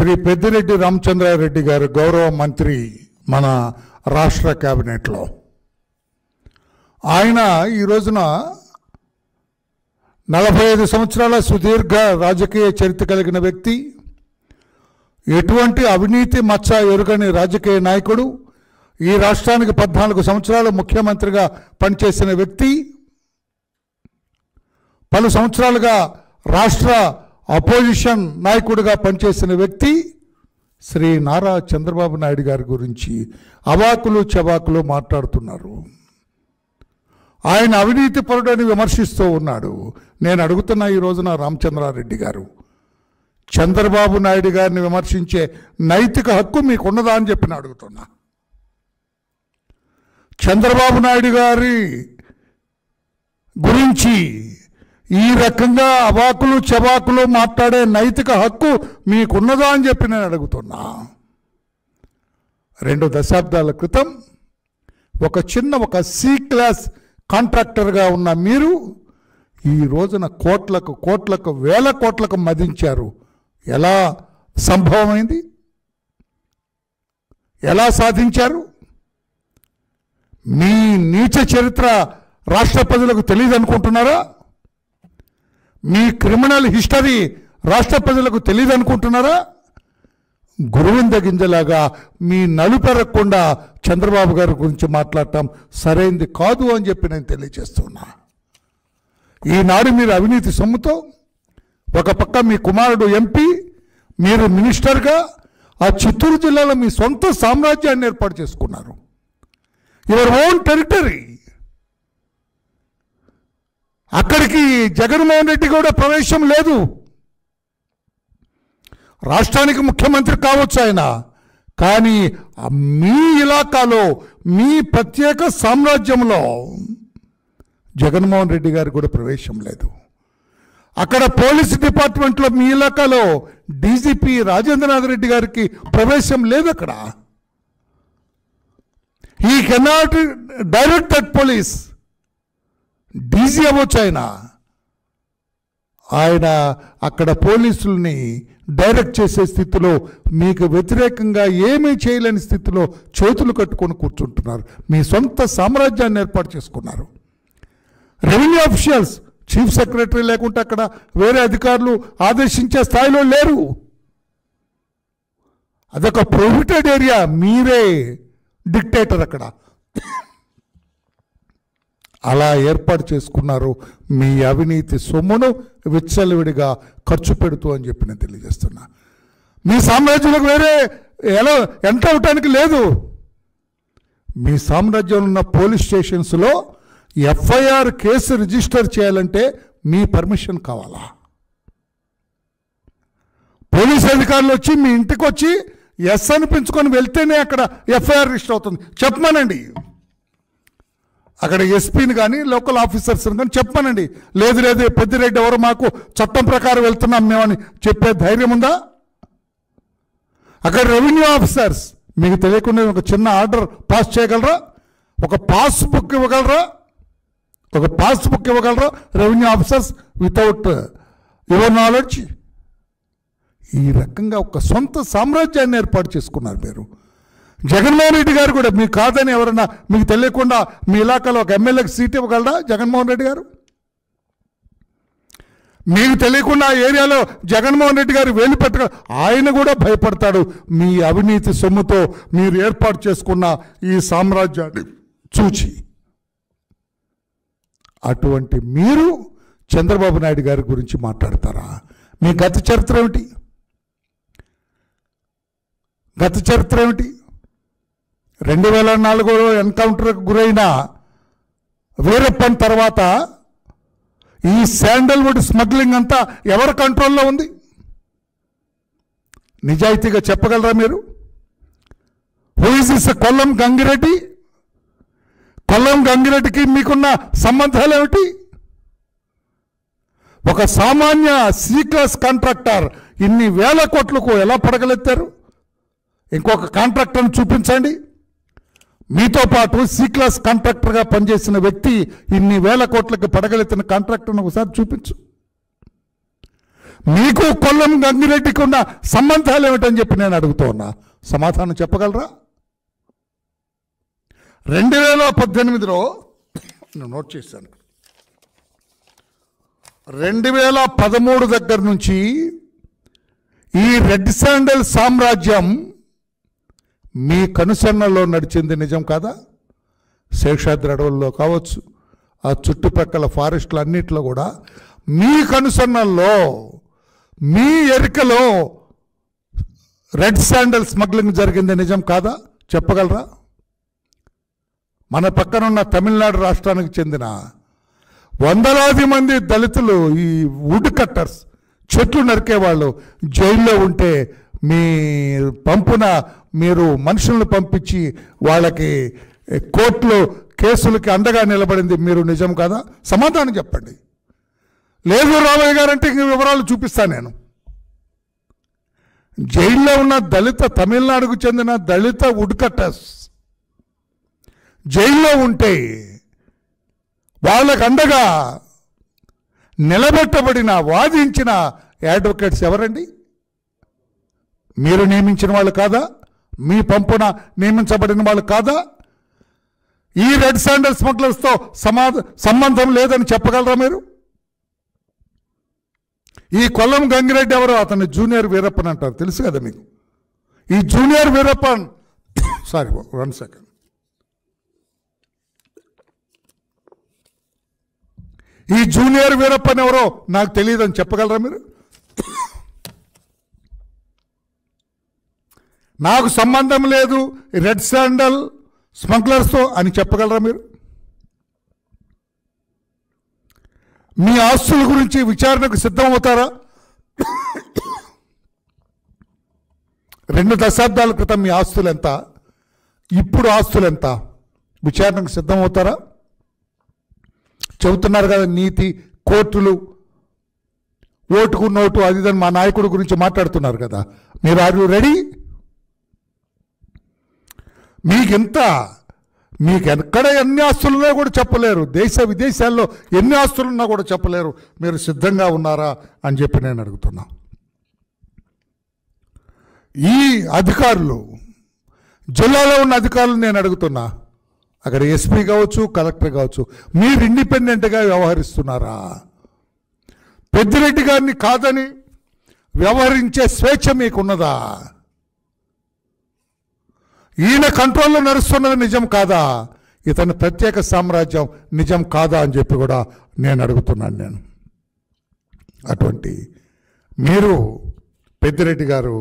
శ్రీ పెద్దిరెడ్డి రామచంద్రారెడ్డి గారు గౌరవ మంత్రి మన రాష్ట్ర కేబినెట్లో. ఆయన ఈ రోజున 45 సంవత్సరాల సుదీర్ఘ రాజకీయ చరిత్ర కలిగిన వ్యక్తి, ఎటువంటి అవినీతి మచ్చ ఎరుగని రాజకీయ నాయకుడు, ఈ రాష్ట్రానికి 14 సంవత్సరాలు ముఖ్యమంత్రిగా పనిచేసిన వ్యక్తి, పలు సంవత్సరాలుగా రాష్ట్ర అపోజిషన్ నాయకుడిగా పనిచేసిన వ్యక్తి శ్రీ నారా చంద్రబాబు నాయుడు గారి గురించి అవాకులు చవాకులు మాట్లాడుతున్నారు. ఆయన అవినీతి పరుడని విమర్శిస్తూ ఉన్నాడు. నేను అడుగుతున్నా ఈ రోజున రామచంద్రారెడ్డి గారు, చంద్రబాబు నాయుడు గారిని విమర్శించే నైతిక హక్కు మీకున్నదా అని చెప్పి అడుగుతున్నా. చంద్రబాబు నాయుడు గారి గురించి ఈ రకంగా అవాకులు చవాకులు మాట్లాడే నైతిక హక్కు మీకున్నదా అని చెప్పి నేను అడుగుతున్నా. 2 దశాబ్దాల క్రితం ఒక సి క్లాస్ కాంట్రాక్టర్గా ఉన్న మీరు ఈ రోజున కోట్లకు వేల కోట్లకు మదించారు. ఎలా సంభవమైంది? ఎలా సాధించారు? మీ నీచ చరిత్ర రాష్ట్ర ప్రజలకు తెలియదు అనుకుంటున్నారా? మీ క్రిమినల్ హిస్టరీ రాష్ట్ర ప్రజలకు తెలియదు అనుకుంటున్నారా? గురువింద గింజలాగా మీ నలుపెరగకుండా చంద్రబాబు గారి గురించి మాట్లాడటం సరైంది కాదు అని చెప్పి నేను తెలియజేస్తున్నా. ఈనాడు మీరు అవినీతి సొమ్ముతో ఒక పక్క మీ కుమారుడు ఎంపీ, మీరు మినిస్టర్గా ఆ చిత్తూరు జిల్లాలో మీ సొంత సామ్రాజ్యాన్ని ఏర్పాటు చేసుకున్నారు. Your own territory. అక్కడికి జగన్మోహన్ రెడ్డి కూడా ప్రవేశం లేదు. రాష్ట్రానికి ముఖ్యమంత్రి కావచ్చు ఆయన, కానీ మీ ఇలాకాలో మీ ప్రత్యేక సామ్రాజ్యంలో జగన్మోహన్ రెడ్డి గారికి కూడా ప్రవేశం లేదు. అక్కడ పోలీస్ డిపార్ట్మెంట్లో మీ ఇలాకాలో డీజీపీ రాజేంద్రనాథ్ రెడ్డి గారికి ప్రవేశం లేదు. అక్కడ he cannot direct that police. DG అవ్వచ్చు ఆయన అక్కడ పోలీసుల్ని డైరెక్ట్ చేసే స్థితిలో, మీకు వ్యతిరేకంగా ఏమీ చేయలేని స్థితిలో చేతులు కట్టుకొని కూర్చుంటున్నారు. మీ సొంత సామ్రాజ్యాన్ని ఏర్పాటు చేసుకున్నారు. రెవెన్యూ ఆఫీషియల్స్, చీఫ్ సెక్రటరీ లేకుంటే అక్కడ వేరే అధికారులు ఆదేశించే స్థాయిలో లేరు. అదొక ప్రొహిబిటెడ్ ఏరియా. మీరే డిక్టేటర్ అక్కడ. అలా ఏర్పాటు చేసుకున్నారు. మీ అవినీతి సొమ్మును విచ్చలవిడిగా ఖర్చు పెడుతూ అని చెప్పి నేను తెలియజేస్తున్నా. మీ సామ్రాజ్యంలోకి వేరే ఎలా ఎంటర్ అవటానికి లేదు. మీ సామ్రాజ్యంలో ఉన్న పోలీస్ స్టేషన్స్లో ఎఫ్ఐఆర్ కేసు రిజిస్టర్ చేయాలంటే మీ పర్మిషన్ కావాలా? పోలీస్ అధికారులు వచ్చి మీ ఇంటికి వచ్చి ఎస్ అనిపించుకొని వెళ్తేనే అక్కడ ఎఫ్ఐఆర్ రిజిస్టర్ అవుతుంది. చెప్పమనండి. అక్కడ ఎస్పీని కానీ లోకల్ ఆఫీసర్స్ని కానీ చెప్పమనండి. లేదు పెద్దిరెడ్డి ఎవరు, మాకు చట్టం ప్రకారం వెళ్తున్నాం మేమని చెప్పే ధైర్యం ఉందా? అక్కడ రెవెన్యూ ఆఫీసర్స్ మీకు తెలియకుండా ఒక చిన్న ఆర్డర్ పాస్ చేయగలరా? ఒక పాస్బుక్ ఇవ్వగలరా? Revenue officers without your knowledge? ఈ రకంగా ఒక సొంత సామ్రాజ్యాన్ని ఏర్పాటు చేసుకున్నారు మీరు. జగన్మోహన్ రెడ్డి గారు కూడా మీకు కాదని ఎవరన్నా మీకు తెలియకుండా మీ ఇలాకాలో ఒక ఎమ్మెల్యేకి సీట్ ఇవ్వగలరా జగన్మోహన్ రెడ్డి గారు? మీకు తెలియకుండా ఆ ఏరియాలో జగన్మోహన్ రెడ్డి గారు వేలు పెట్ట ఆయన కూడా భయపడతాడు. మీ అవినీతి సొమ్ముతో మీరు ఏర్పాటు చేసుకున్న ఈ సామ్రాజ్యాన్ని చూచి. అటువంటి మీరు చంద్రబాబు నాయుడు గారి గురించి మాట్లాడతారా? మీ గత చరిత్ర ఏమిటి? 2004లో ఎన్కౌంటర్కు గురైన వీరప్పన్ తర్వాత ఈ శాండల్వుడ్ స్మగ్లింగ్ అంతా ఎవరి కంట్రోల్లో ఉంది? నిజాయితీగా చెప్పగలరా మీరు? Who is this Kollam Gangireddy? Kollam గంగిరెడ్డికి మీకున్న సంబంధాలు ఏమిటి? ఒక సామాన్య సి క్లాస్ కాంట్రాక్టర్ ఇన్ని వేల కోట్లకు ఎలా పడగలెత్తారు? ఇంకొక కాంట్రాక్టర్ని చూపించండి. మీతో పాటు సి క్లాస్ కాంట్రాక్టర్గా పనిచేసిన వ్యక్తి ఇన్ని వేల కోట్లకి పడగలెత్తిన కాంట్రాక్టర్ని ఒకసారి చూపించు. మీకు కొల్లం గంగిరెడ్డికి ఉన్న సంబంధాలు ఏమిటని చెప్పి నేను అడుగుతూ ఉన్నా. సమాధానం చెప్పగలరా? 2018లో నేను నోట్ చేశాను, 2013 దగ్గర నుంచి ఈ రెడ్ శాండల్ సామ్రాజ్యం మీ కనుసన్నల్లో నడిచింది, నిజం కాదా? శేషాద్రి అడవుల్లో కావచ్చు, ఆ చుట్టుపక్కల ఫారెస్ట్లు అన్నిట్లో కూడా మీ కనుసన్నల్లో, మీ ఎరికలో రెడ్ శాండల్ స్మగ్లింగ్ జరిగింది, నిజం కాదా? చెప్పగలరా? మన పక్కనున్న తమిళనాడు రాష్ట్రానికి చెందిన వందలాది మంది దళితులు, ఈ వుడ్ కట్టర్స్, చెట్లు నరికేవాళ్ళు జైల్లో ఉంటే మీ పంపున మీరు మనుషులను పంపించి వాళ్ళకి కోర్టులో కేసులకి అండగా నిలబడింది మీరు, నిజం కాదా? సమాధానం చెప్పండి. లేదు రామయ్య గారంటే ఇంక వివరాలు చూపిస్తాను నేను. జైల్లో ఉన్న తమిళనాడుకు చెందిన దళిత వుడ్ కట్టర్స్ జైల్లో ఉంటే వాళ్ళకు అండగా నిలబెట్టబడిన, వాదించిన అడ్వకేట్స్ ఎవరండి? మీరు నియమించిన వాళ్ళు కాదా? మీ పంపున నియమించబడిన వాళ్ళు కాదా? ఈ రెడ్ శాండల్ స్మగ్లర్స్తో సంబంధం లేదని చెప్పగలరా మీరు? ఈ కొల్లం గంగిరెడ్డి ఎవరో, అతన్ని జూనియర్ వీరప్పన్ అంటారు, తెలుసు కదా మీకు. ఈ జూనియర్ వీరప్పన్, సారీ 1 సెకండ్, ఈ జూనియర్ వీరప్పన్ ఎవరో నాకు తెలియదని చెప్పగలరా మీరు? నాకు సంబంధం లేదు రెడ్ శాండల్ స్మగ్లర్స్తో అని చెప్పగలరా మీరు? మీ ఆస్తుల గురించి విచారణకు సిద్ధమవుతారా? 2 దశాబ్దాల క్రితం మీ ఆస్తులు ఎంత, ఇప్పుడు ఆస్తులు ఎంత? విచారణకు సిద్ధమవుతారా? చెబుతున్నారు కదా నీతి, కోర్టులు, ఓటుకు నోటు, అది ఇదని మా నాయకుడి గురించి మాట్లాడుతున్నారు కదా. మీరు ఆర్ యు రెడీ? మీకు ఎక్కడ ఎన్ని ఆస్తులున్నా కూడా చెప్పలేరు, దేశ విదేశాల్లో ఎన్ని ఆస్తులున్నా కూడా చెప్పలేరు. మీరు సిద్ధంగా ఉన్నారా అని చెప్పి నేను అడుగుతున్నా. ఈ అధికారులు, జిల్లాలో ఉన్న అధికారులు నేను అడుగుతున్నా, అక్కడ ఎస్పీ కావచ్చు, కలెక్టర్ కావచ్చు, మీరు ఇండిపెండెంట్గా వ్యవహరిస్తున్నారా? పెద్దిరెడ్డి గారిని కాదని వ్యవహరించే స్వేచ్ఛ మీకున్నదా? ఈయన కంట్రోల్లో నడుస్తున్నది నిజం కాదా? ఇతని ప్రత్యేక సామ్రాజ్యం నిజం కాదా అని చెప్పి కూడా నేను అడుగుతున్నాను. అటువంటి మీరు, పెద్దిరెడ్డి గారు,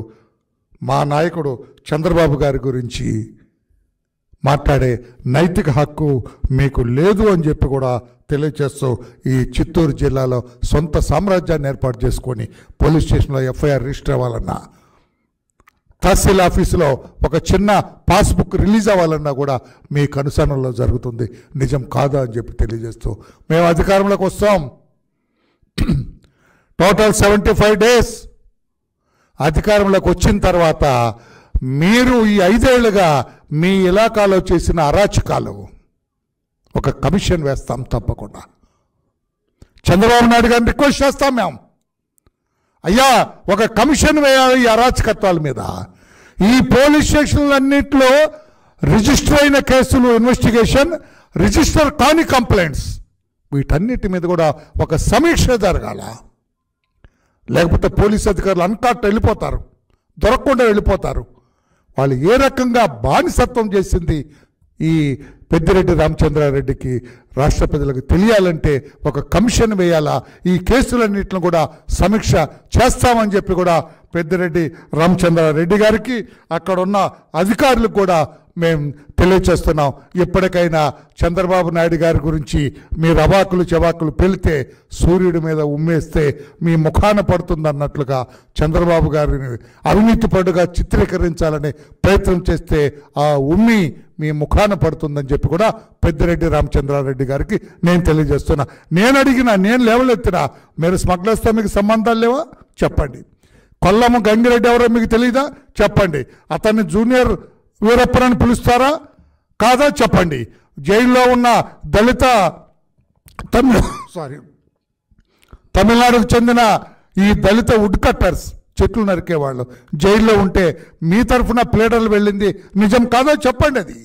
మా నాయకుడు చంద్రబాబు గారి గురించి మాట్లాడే నైతిక హక్కు మీకు లేదు అని చెప్పి కూడా తెలియచేస్తూ, ఈ చిత్తూరు జిల్లాలో సొంత సామ్రాజ్యాన్ని ఏర్పాటు చేసుకొని పోలీస్ స్టేషన్లో ఎఫ్ఐఆర్ రిజిస్టర్ అవ్వాలన్నా, తహసీల్ ఆఫీసులో ఒక చిన్న పాస్బుక్ రిలీజ్ అవ్వాలన్నా కూడా మీ కనుసన్నల్లో జరుగుతుంది, నిజం కాదా అని చెప్పి తెలియజేస్తూ, మేము అధికారంలోకి వస్తాం. టోటల్ 75 డేస్ అధికారంలోకి వచ్చిన తర్వాత మీరు ఈ 5 ఏళ్లుగా మీ ఇలాకాలో చేసిన అరాచకాలు ఒక కమిషన్ వేస్తాం తప్పకుండా. చంద్రబాబు నాయుడు గారిని రిక్వెస్ట్ చేస్తాం మేము, అయ్యా ఒక కమిషన్ వేయాలి ఈ అరాచకత్వాల మీద. ఈ పోలీస్ స్టేషన్లన్నింటిలో రిజిస్టర్ అయిన కేసులు ఇన్వెస్టిగేషన్, రిజిస్టర్ కాని కంప్లైంట్స్, వీటన్నిటి మీద కూడా ఒక సమీక్ష జరగాల. లేకపోతే పోలీస్ అధికారులు అంతటా వెళ్ళిపోతారు, దొరకకుండా వెళ్ళిపోతారు. వాళ్ళు ఏ రకంగా బానిసత్వం చేసింది ఈ పెద్దిరెడ్డి రామచంద్రారెడ్డికి రాష్ట్ర ప్రజలకు తెలియాలంటే ఒక కమిషన్ వేయాలా. ఈ కేసులన్నింటిని కూడా సమీక్ష చేస్తామని చెప్పి కూడా పెద్దిరెడ్డి రామచంద్రారెడ్డి గారికి, అక్కడ ఉన్న అధికారులకు కూడా మేము తెలియచేస్తున్నాం. ఇప్పటికైనా చంద్రబాబు నాయుడు గారి గురించి మీరు అవాకులు చెవాకులు పెళ్తే సూర్యుడి మీద ఉమ్మేస్తే మీ ముఖాన పడుతుందన్నట్లుగా చంద్రబాబు గారిని అవినీతిపరుడుగా చిత్రీకరించాలని ప్రయత్నం చేస్తే ఆ ఉమ్మి మీ ముఖాన పడుతుందని చెప్పి కూడా పెద్దిరెడ్డి రామచంద్రారెడ్డి గారికి నేను తెలియజేస్తున్నా. నేను లేవలెత్తినా, మీరు స్మగ్లర్స్తో మీకు సంబంధాలు లేవా చెప్పండి. కొల్లము గంగిరెడ్డి ఎవరో మీకు తెలీదా చెప్పండి. అతన్ని జూనియర్ వీరప్పని పిలుస్తారా కాదా చెప్పండి. జైల్లో ఉన్న దళిత తమిళనాడుకు చెందిన ఈ దళిత వుడ్ కట్టర్స్, చెట్లు నరికేవాళ్ళు జైల్లో ఉంటే మీ తరఫున ప్లేడర్లు వెళ్ళింది నిజం కాదో చెప్పండి. అది